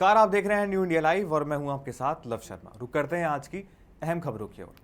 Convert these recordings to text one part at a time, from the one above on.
नमस्कार, आप देख रहे हैं न्यू इंडिया लाइव और मैं हूं आपके साथ लव शर्मा। रुक करते हैं आज की अहम खबरों की ओर।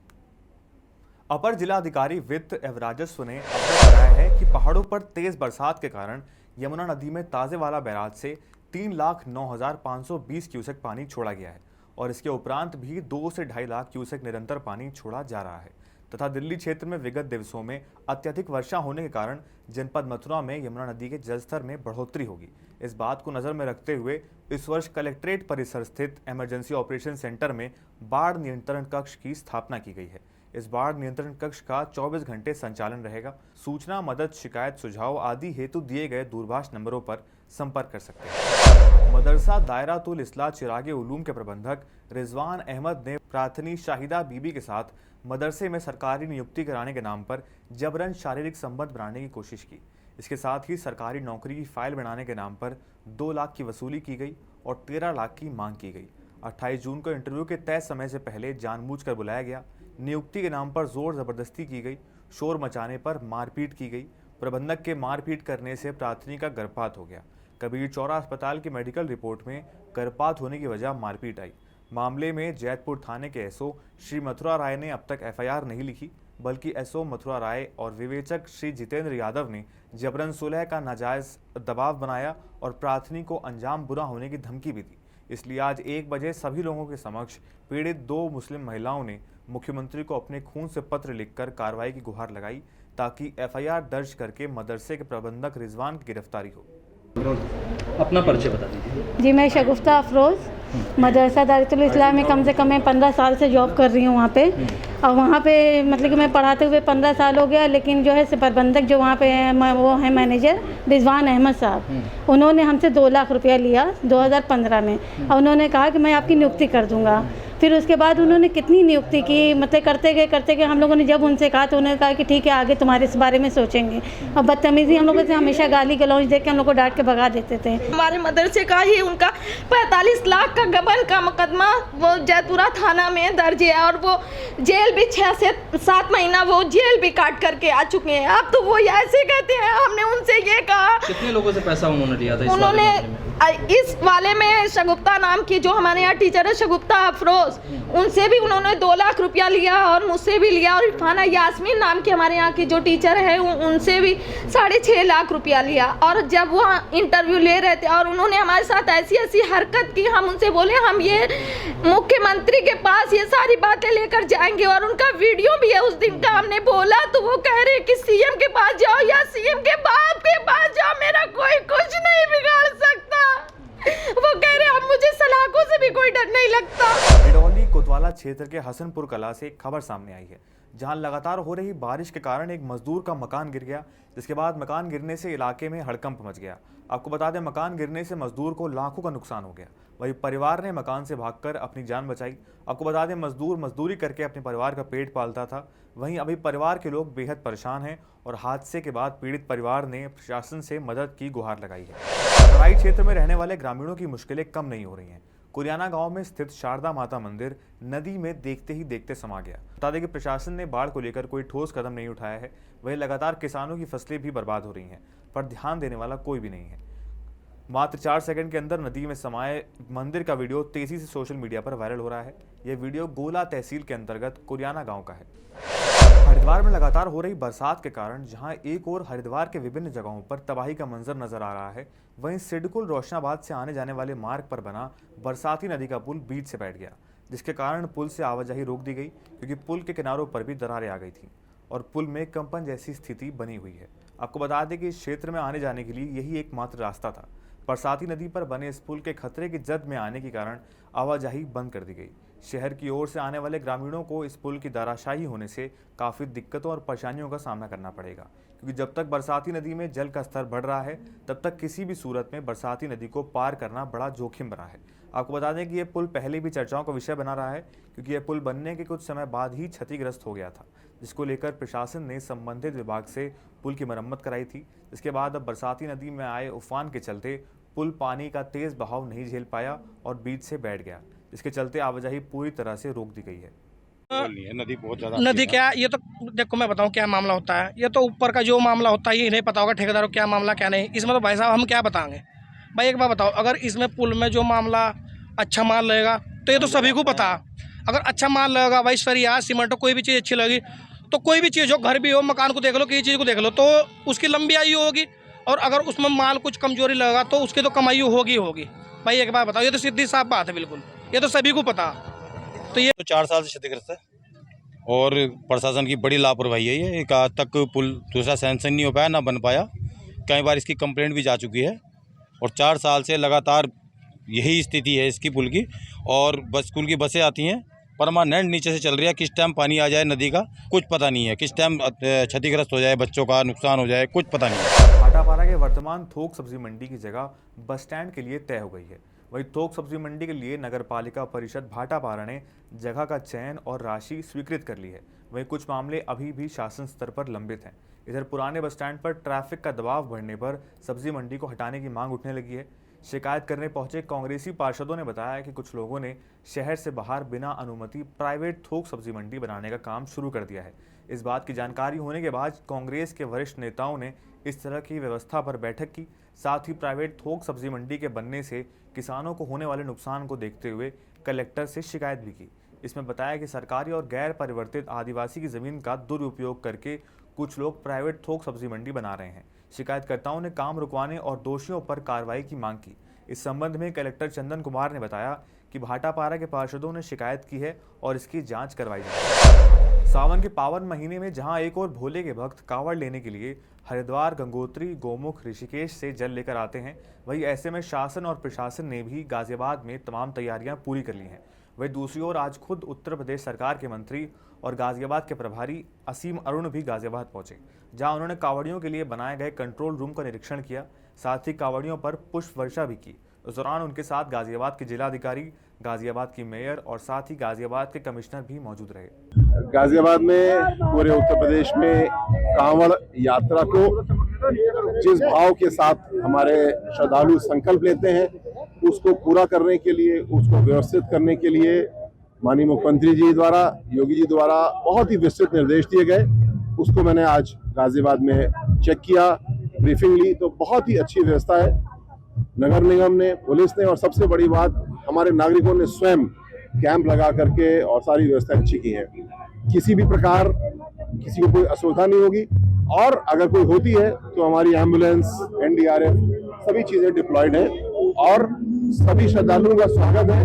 अपर जिलाधिकारी वित्त एवं राजस्व ने अवगत कराया है कि पहाड़ों पर तेज बरसात के कारण यमुना नदी में ताजेवाला बैराज से 3,09,520 क्यूसेक पानी छोड़ा गया है और इसके उपरांत भी 2 से 2.5 लाख क्यूसेक निरंतर पानी छोड़ा जा रहा है तथा दिल्ली क्षेत्र में विगत दिवसों में अत्यधिक वर्षा होने के कारण जनपद मथुरा में यमुना नदी के जलस्तर में बढ़ोतरी होगी। इस बात को नजर में रखते हुए इस वर्ष कलेक्ट्रेट परिसर स्थित इमरजेंसी ऑपरेशन सेंटर में बाढ़ नियंत्रण कक्ष की स्थापना की गई है। इस बाढ़ नियंत्रण कक्ष का 24 घंटे संचालन रहेगा। सूचना, मदद, शिकायत, सुझाव आदि हेतु दिए गए दूरभाष नंबरों पर संपर्क कर सकते हैं। मदरसा दायरातुल इस्लाह चिरागे उलूम के प्रबंधक रिजवान अहमद ने प्रार्थनी शाहिदा बीबी के साथ मदरसे में सरकारी नियुक्ति कराने के नाम पर जबरन शारीरिक संबंध बनाने की कोशिश की। इसके साथ ही सरकारी नौकरी की फाइल बनाने के नाम पर 2 लाख की वसूली की गई और 13 लाख की मांग की गई। 28 जून को इंटरव्यू के तय समय से पहले जानबूझकर बुलाया गया। नियुक्ति के नाम पर जोर जबरदस्ती की गई। शोर मचाने पर मारपीट की गई। प्रबंधक के मारपीट करने से प्रार्थनी का गर्भपात हो गया। कबीर चौरा अस्पताल की मेडिकल रिपोर्ट में गर्भपात होने की वजह मारपीट आई। मामले में जैतपुर थाने के एसओ श्री मथुरा राय ने अब तक एफआईआर नहीं लिखी, बल्कि एसओ मथुरा राय और विवेचक श्री जितेंद्र यादव ने जबरन सुलह का नाजायज दबाव बनाया और प्रार्थनी को अंजाम बुरा होने की धमकी भी दी। इसलिए आज 1 बजे सभी लोगों के समक्ष पीड़ित 2 मुस्लिम महिलाओं ने मुख्यमंत्री को अपने खून से पत्र लिखकर कार्रवाई की गुहार लगाई ताकि एफआईआर दर्ज करके मदरसे के प्रबंधक रिजवान की गिरफ्तारी हो। अपना परिचय बता दीजिए। जी, मैं शगुफ्ता अफरोज़ मदरसा दायरातुल इस्लाह में कम से कम मैं 15 साल से जॉब कर रही हूँ वहाँ पे। और वहाँ पे मतलब कि मैं पढ़ाते हुए 15 साल हो गया, लेकिन जो है प्रबंधक जो वहाँ पे है वो है मैनेजर रिजवान अहमद साहब। उन्होंने हमसे 2 लाख रुपया लिया 2015 में और उन्होंने कहा कि मैं आपकी नियुक्ति कर दूँगा। फिर उसके बाद उन्होंने कितनी नियुक्ति की, मतलब करते गए हम लोगों ने जब उनसे कहा तो उन्होंने कहा कि ठीक है, आगे तुम्हारे इस बारे में सोचेंगे। और बदतमीजी हम लोगों से हमेशा गाली गलौज देख के हम लोग को डांट के भगा देते थे। हमारे मदरसे का ही उनका 45 लाख का गबन का मुकदमा वो जैतपुरा थाना में दर्ज है और वो जेल भी 6 से 7 महीना वो जेल भी काट करके आ चुके हैं। अब तो वो ऐसे कहते हैं। हमने उनसे ये कहा। कितने लोगों से पैसा उन्होंने लिया था? उन्होंने इस वाले में शगुफ्ता नाम की जो हमारे यहाँ टीचर है शगुफ्ता अफरोज, उनसे भी उन्होंने 2 लाख रुपया लिया और मुझसे भी लिया। और इरफाना यास्मीन नाम के हमारे यहाँ की जो टीचर है उनसे भी 6.5 लाख रुपया लिया। और जब वो इंटरव्यू ले रहे थे और उन्होंने हमारे साथ ऐसी हरकत की, हम उनसे बोले हम ये मुख्यमंत्री के पास ये सारी बातें लेकर जाएंगे और उनका वीडियो भी है उस दिन का। हमने बोला तो वो कह रहे कि सीएम के पास जाओ या सीएम के बाप के पास जाओ, मेरा कोई कुछ नहीं बिगाड़ सकता। वो कह रहे अब मुझे सलाखों से भी कोई डर नहीं लगता। डिडौली कोतवाला क्षेत्र के हसनपुर कला से एक खबर सामने आई है, जहां लगातार हो रही बारिश के कारण एक मजदूर का मकान गिर गया, जिसके बाद मकान गिरने से इलाके में हड़कंप मच गया। आपको बता दें, मकान गिरने से मजदूर को लाखों का नुकसान हो गया। वहीं परिवार ने मकान से भागकर अपनी जान बचाई। आपको बता दें, मजदूर मजदूरी करके अपने परिवार का पेट पालता था। वहीं अभी परिवार के लोग बेहद परेशान हैं और हादसे के बाद पीड़ित परिवार ने प्रशासन से मदद की गुहार लगाई है। तराई क्षेत्र में रहने वाले ग्रामीणों की मुश्किलें कम नहीं हो रही हैं। कुरियाना गांव में स्थित शारदा माता मंदिर नदी में देखते ही देखते समा गया। बता दें कि प्रशासन ने बाढ़ को लेकर कोई ठोस कदम नहीं उठाया है। वहीं लगातार किसानों की फसलें भी बर्बाद हो रही हैं, पर ध्यान देने वाला कोई भी नहीं है। मात्र 4 सेकंड के अंदर नदी में समाये मंदिर का वीडियो तेजी से सोशल मीडिया पर वायरल हो रहा है। यह वीडियो गोला तहसील के अंतर्गत कुरियाना गांव का है। हरिद्वार में लगातार हो रही बरसात के कारण जहां एक ओर हरिद्वार के विभिन्न जगहों पर तबाही का मंजर नजर आ रहा है, वहीं सिडकुल रोशनाबाद से आने जाने वाले मार्ग पर बना बरसाती नदी का पुल बीच से बैठ गया, जिसके कारण पुल से आवाजाही रोक दी गई क्योंकि पुल के किनारों पर भी दरारें आ गई थी और पुल में कंपन जैसी स्थिति बनी हुई है। आपको बता दें कि इस क्षेत्र में आने जाने के लिए यही एकमात्र रास्ता था। बरसाती नदी पर बने इस पुल के खतरे की जद में आने के कारण आवाजाही बंद कर दी गई। शहर की ओर से आने वाले ग्रामीणों को इस पुल की धराशायी होने से काफ़ी दिक्कतों और परेशानियों का सामना करना पड़ेगा, क्योंकि जब तक बरसाती नदी में जल का स्तर बढ़ रहा है, तब तक किसी भी सूरत में बरसाती नदी को पार करना बड़ा जोखिम बना है। आपको बता दें कि यह पुल पहले भी चर्चाओं का विषय बना रहा है, क्योंकि यह पुल बनने के कुछ समय बाद ही क्षतिग्रस्त हो गया था, जिसको लेकर प्रशासन ने संबंधित विभाग से पुल की मरम्मत कराई थी। इसके बाद अब बरसाती नदी में आए उफान के चलते पुल पानी का तेज बहाव नहीं झेल पाया और बीच से बैठ गया, जिसके चलते आवाजाही पूरी तरह से रोक दी गई है। नदी बहुत ज्यादा नदी क्या, ये तो देखो मैं बताऊं क्या मामला होता है। ये तो ऊपर का जो मामला होता है ये नहीं पता होगा ठेकेदारों क्या मामला क्या नहीं। इसमें तो भाई साहब हम क्या बताएंगे। भाई एक बार बताओ, अगर इसमें पुल में जो मामला अच्छा माल लगेगा, तो ये तो सभी को पता है। अगर अच्छा माल लगेगा भाई, सरिया सीमेंट कोई भी चीज़ अच्छी लगेगी, तो कोई भी चीज़ हो, घर भी हो, मकान को देख लो, किसी चीज़ को देख लो, तो उसकी लंबी आयु होगी। और अगर उसमें माल कुछ कमजोरी लगेगा तो उसकी तो कमाई होगी भाई। एक बात बताओ, ये तो सीधी साफ बात है, बिल्कुल, ये तो सभी को पता। तो 4 साल से क्षतिग्रस्त है और प्रशासन की बड़ी लापरवाही है। ये एक आज तक पुल दूसरा सैंक्शन नहीं हो पाया, ना बन पाया। कई बार इसकी कंप्लेंट भी जा चुकी है और 4 साल से लगातार यही स्थिति है इसकी पुल की। और बस स्कूल की बसें आती हैं, परमानेंट नीचे से चल रही है। किस टाइम पानी आ जाए नदी का कुछ पता नहीं है, किस टाइम क्षतिग्रस्त हो जाए, बच्चों का नुकसान हो जाए, कुछ पता नहीं है। भाटापारा के वर्तमान थोक सब्जी मंडी की जगह बस स्टैंड के लिए तय हो गई है। वहीं थोक सब्जी मंडी के लिए नगर पालिका परिषद भाटापारा ने जगह का चयन और राशि स्वीकृत कर ली है। वहीं कुछ मामले अभी भी शासन स्तर पर लंबित हैं। इधर पुराने बस स्टैंड पर ट्रैफिक का दबाव बढ़ने पर सब्जी मंडी को हटाने की मांग उठने लगी है। शिकायत करने पहुंचे कांग्रेसी पार्षदों ने बताया कि कुछ लोगों ने शहर से बाहर बिना अनुमति प्राइवेट थोक सब्जी मंडी बनाने का काम शुरू कर दिया है। इस बात की जानकारी होने के बाद कांग्रेस के वरिष्ठ नेताओं ने इस तरह की व्यवस्था पर बैठक की। साथ ही प्राइवेट थोक सब्जी मंडी के बनने से किसानों को होने वाले नुकसान को देखते हुए कलेक्टर से शिकायत भी की। इसमें बताया कि सरकारी और गैर परिवर्तित आदिवासी की जमीन का दुरुपयोग करके कुछ लोग प्राइवेट थोक सब्जी मंडी बना रहे हैं। शिकायतकर्ताओं ने काम रुकवाने और दोषियों पर कार्रवाई की मांग की। इस संबंध में कलेक्टर चंदन कुमार ने बताया कि भाटापारा के पार्षदों ने शिकायत की है और इसकी जांच करवाई जाएगी। सावन के पावन महीने में जहां एक और भोले के भक्त कांवड़ लेने के लिए हरिद्वार, गंगोत्री, गोमुख, ऋषिकेश से जल लेकर आते हैं, वहीं ऐसे में शासन और प्रशासन ने भी गाजियाबाद में तमाम तैयारियां पूरी कर ली हैं। वहीं दूसरी ओर आज खुद उत्तर प्रदेश सरकार के मंत्री और गाजियाबाद के प्रभारी असीम अरुण भी गाजियाबाद पहुंचे, जहां उन्होंने कांवड़ियों के लिए बनाए गए कंट्रोल रूम का निरीक्षण किया। साथ ही कांवड़ियों पर पुष्प वर्षा भी की। इस दौरान उनके साथ गाजियाबाद के जिलाधिकारी, गाजियाबाद की मेयर और साथ ही गाजियाबाद के कमिश्नर भी मौजूद रहे। गाजियाबाद में पूरे उत्तर प्रदेश में कांवड़ यात्रा को जिस भाव के साथ हमारे श्रद्धालु संकल्प लेते हैं, उसको पूरा करने के लिए, उसको व्यवस्थित करने के लिए माननीय मुख्यमंत्री जी द्वारा, योगी जी द्वारा बहुत ही विस्तृत निर्देश दिए गए। उसको मैंने आज गाजियाबाद में चेक किया, ब्रीफिंग ली, तो बहुत ही अच्छी व्यवस्था है। नगर निगम ने, पुलिस ने और सबसे बड़ी बात हमारे नागरिकों ने स्वयं कैंप लगा करके और सारी व्यवस्था अच्छी की है। किसी भी प्रकार किसी को कोई असुविधा नहीं होगी और अगर कोई होती है तो हमारी एम्बुलेंस, NDRF सभी चीजें डिप्लॉयड है और सभी श्रद्धालुओं का स्वागत है।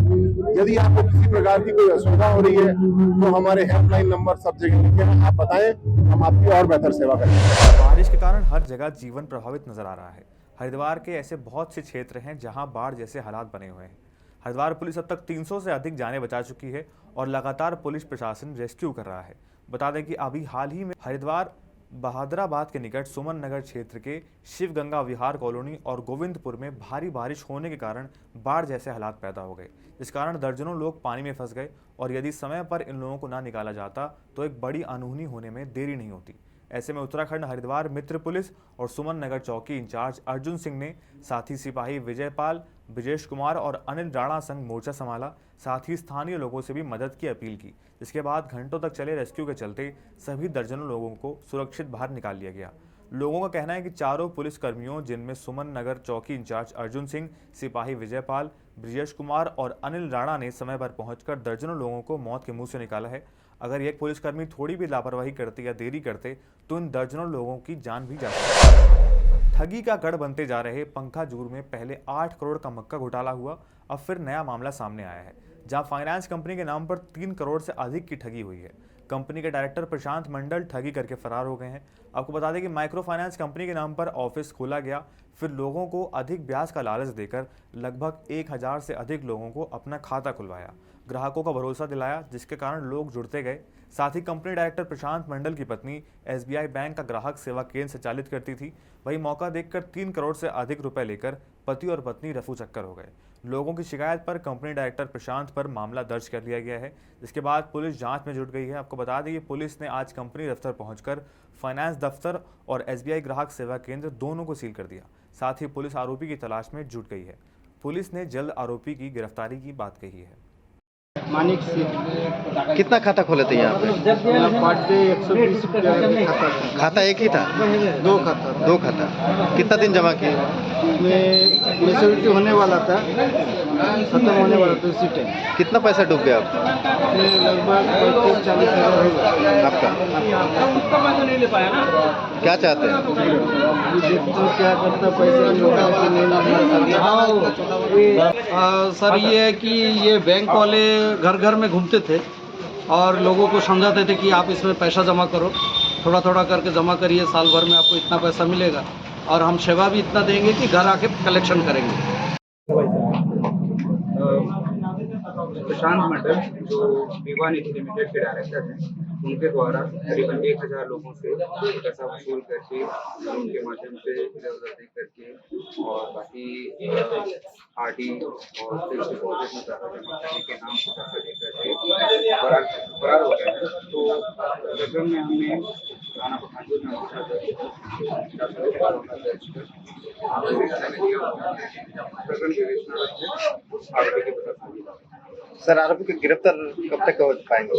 यदि आपको किसी प्रकार की कोई असुविधा हो रही है तो हमारे हेल्पलाइन नंबर सब जगह लिखे हैं, आप बताएं, हम आपकी और बेहतर सेवा करेंगे। बारिश के कारण हर जगह जीवन प्रभावित नजर आ रहा है। हरिद्वार के ऐसे बहुत से क्षेत्र हैं जहां बाढ़ जैसे हालात बने हुए हैं। हरिद्वार पुलिस अब तक 300 से अधिक जानें बचा चुकी है और लगातार पुलिस प्रशासन रेस्क्यू कर रहा है। बता दें कि अभी हाल ही में हरिद्वार बहादुराबाद के निकट सुमन नगर क्षेत्र के शिव गंगा विहार कॉलोनी और गोविंदपुर में भारी बारिश होने के कारण बाढ़ जैसे हालात पैदा हो गए, जिस कारण दर्जनों लोग पानी में फंस गए और यदि समय पर इन लोगों को ना निकाला जाता तो एक बड़ी अनहोनी होने में देरी नहीं होती। ऐसे में उत्तराखंड हरिद्वार मित्र पुलिस और सुमन नगर चौकी इंचार्ज अर्जुन सिंह ने साथ ही सिपाही विजयपाल, ब्रिजेश कुमार और अनिल राणा संग मोर्चा संभाला। साथ ही स्थानीय लोगों से भी मदद की अपील की, जिसके बाद घंटों तक चले रेस्क्यू के चलते सभी दर्जनों लोगों को सुरक्षित बाहर निकाल लिया गया। लोगों का कहना है कि चारों पुलिस कर्मियों, जिनमें सुमन नगर चौकी इंचार्ज अर्जुन सिंह, सिपाही विजयपाल, ब्रिजेश कुमार और अनिल राणा ने समय पर पहुंचकर दर्जनों लोगों को मौत के मुंह से निकाला है। अगर एक पुलिसकर्मी थोड़ी भी लापरवाही करते या देरी करते तो इन दर्जनों लोगों की जान भी जा सकती। ठगी का गढ़ बनते जा रहे पंखाजूर में पहले 8 करोड़ का मक्का घोटाला हुआ, अब फिर नया मामला सामने आया है, जहां फाइनेंस कंपनी के नाम पर 3 करोड़ से अधिक की ठगी हुई है। कंपनी के डायरेक्टर प्रशांत मंडल ठगी करके फरार हो गए हैं। आपको बता दें कि माइक्रो फाइनेंस कंपनी के नाम पर ऑफिस खोला गया, फिर लोगों को अधिक ब्याज का लालच देकर लगभग 1000 से अधिक लोगों को अपना खाता खुलवाया, ग्राहकों का भरोसा दिलाया, जिसके कारण लोग जुड़ते गए। साथ ही कंपनी डायरेक्टर प्रशांत मंडल की पत्नी SBI बैंक का ग्राहक सेवा केंद्र संचालित करती थी। वही मौका देखकर 3 करोड़ से अधिक रुपए लेकर पति और पत्नी रफू चक्कर हो गए। लोगों की शिकायत पर कंपनी डायरेक्टर प्रशांत पर मामला दर्ज कर लिया गया है, जिसके बाद पुलिस जांच में जुट गई है। आपको बता दें कि पुलिस ने आज कंपनी दफ्तर पहुंचकर फाइनेंस दफ्तर और SBI ग्राहक सेवा केंद्र दोनों को सील कर दिया। साथ ही पुलिस आरोपी की तलाश में जुट गई है। पुलिस ने जल्द आरोपी की गिरफ्तारी की बात कही है। मानिक सिंह कितना खाता खोले थे यहाँ पे? पर डे 120 रुपया खाता था। खाता एक ही था? दो खाता था। दो खाता। कितना दिन जमा किए? में मेच्योरिटी होने वाला था, खत्म होने वाला था उसी टाइम। कितना पैसा डूब गया आपका? ये लगभग 35-40 हज़ार होगा आपका? क्या चाहते हैं? ये देखते हैं क्या करता, पैसा मिलता है कि नहीं मिलता। सर ये है कि ये बैंक वाले घर घर में घूमते थे और लोगों को समझाते थे कि आप इसमें पैसा जमा करो, थोड़ा थोड़ा करके जमा करिए, साल भर में आपको इतना पैसा मिलेगा और हम सेवा भी इतना देंगे कि घर आके कलेक्शन करेंगे। प्रशांत मंडल जो विवाह निधि लिमिटेड के डायरेक्टर हैं, उनके द्वारा करीबन 1000 लोगों से पैसा वसूल करके उनके माध्यम से इधर उधर देख करके और बाकी आरडी और फिक्स डिपॉजिट में पैसा जमा करने के नाम से पैसा दे करके फरार हो गए हैं। तो प्रकरण में हमने थाना पठानकोट में मामला दर्ज कर प्रकरण विवेचनारत है, आरोपी के पता चली। सर आरोपी को गिरफ्तार कब तक हो पाएंगे?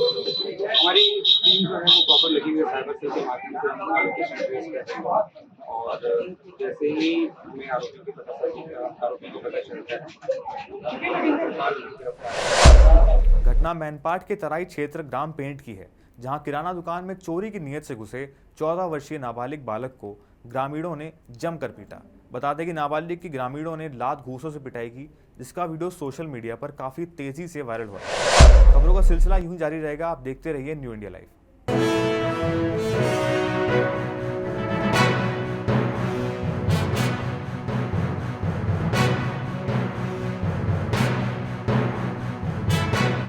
हमारी टीम जो है वो प्रॉपर लगी हुई है, साइबर सेल के माध्यम से हम लोकेशन ट्रेस कर रहे हैं और जैसे ही हमें आरोपी को पता चलता है। घटना मैनपाट के तराई क्षेत्र ग्राम पेंट की है, जहां किराना दुकान में चोरी की नीयत से घुसे 14 वर्षीय नाबालिग बालक को ग्रामीणों ने जमकर पीटा। बता दें कि नाबालिग की ग्रामीणों ने लात घूंसों से पिटाई की, जिसका वीडियो सोशल मीडिया पर काफी तेजी से वायरल हुआ है। खबरों का सिलसिला यूं ही जारी रहेगा, आप देखते रहिए न्यू इंडिया लाइव।